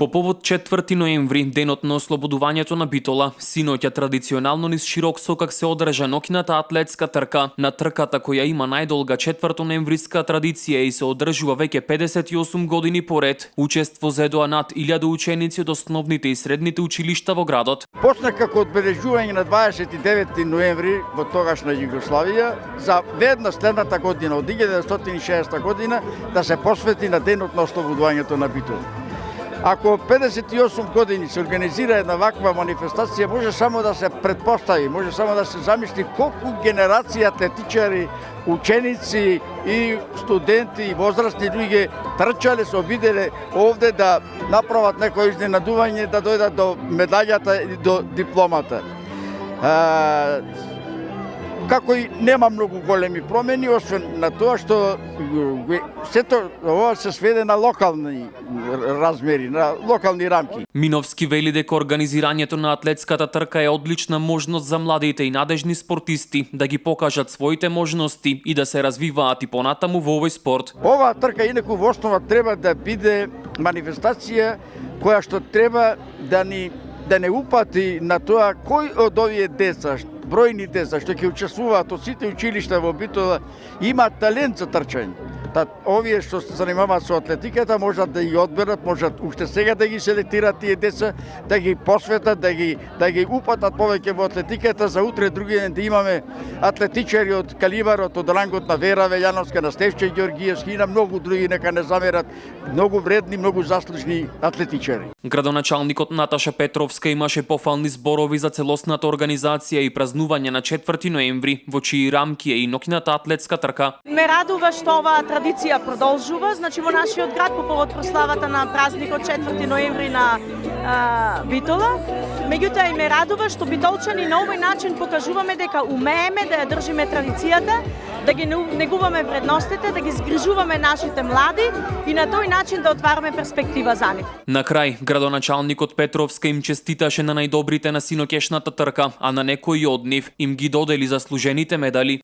По повод 4 ноември, денот на ослободувањето на Битола, синоќа традиционално низ широк сокак се одржа ноќната атлетска трка. На трката која има најдолга 4 ноемвриска традиција и се одржува веќе 58 години поред, учество зедоа над 1000 ученици од основните и средните училишта во градот. Почна како одбележување на 29 ноември во тогашна Југославија за веднаш следната година, од 1960 година, да се посвети на денот на ослободувањето на Битола. Ако 58 години се организира една ваква манифестација, може само да се предпостави, може само да се замисли колку генерации атлетичари, ученици и студенти и возрастни луѓе трчале, се обиделе овде да направат некој изненадување, да дојдат до медаљата и до дипломата. Како и нема многу големи промени, освен на тоа што сето ова се сведе на локални размери, на локални рамки. Миновски вели дека организирањето на атлетската трка е одлична можност за младите и надежни спортисти да ги покажат своите можности и да се развиваат и понатаму во овој спорт. Оваа трка инаку во основа треба да биде манифестација која што треба да не упати на тоа кој од овие деца, бројни деца што ќе учествуваат од сите училишта во Битола имаат талент за трчање. Овие што се занимаваат со атлетиката можат да ги одберат, можат уште сега да ги селектират тие деца, да ги посветат, да ги упатат повеќе во атлетиката, за утре други ден да имаме атлетичари од калибарот, од рангот на Вера Велјановска, на Стефче Ѓоргиевски и на многу други, нека не замерат, многу вредни, многу заслужни атлетичари. Градоначалникот Наташа Петровска имаше пофални зборови за целосната организација и празнување на 4 ноември, во чии рамки е и ноќната атлетска трка. Ме радува што оваа традиција продолжува, значи во нашиот град по повод прославата на празникот 4 ноември на Битола. Меѓутоа и ме радува што битолчани на овој начин покажуваме дека умееме да ја држиме традицијата, да ги негуваме вредностите, да ги згрижуваме нашите млади и на тој начин да отвараме перспектива за нив. На крај, градоначалникот Петровска им честиташе на најдобрите на синоќешната трка, а на некои од нив им ги додели заслужените медали.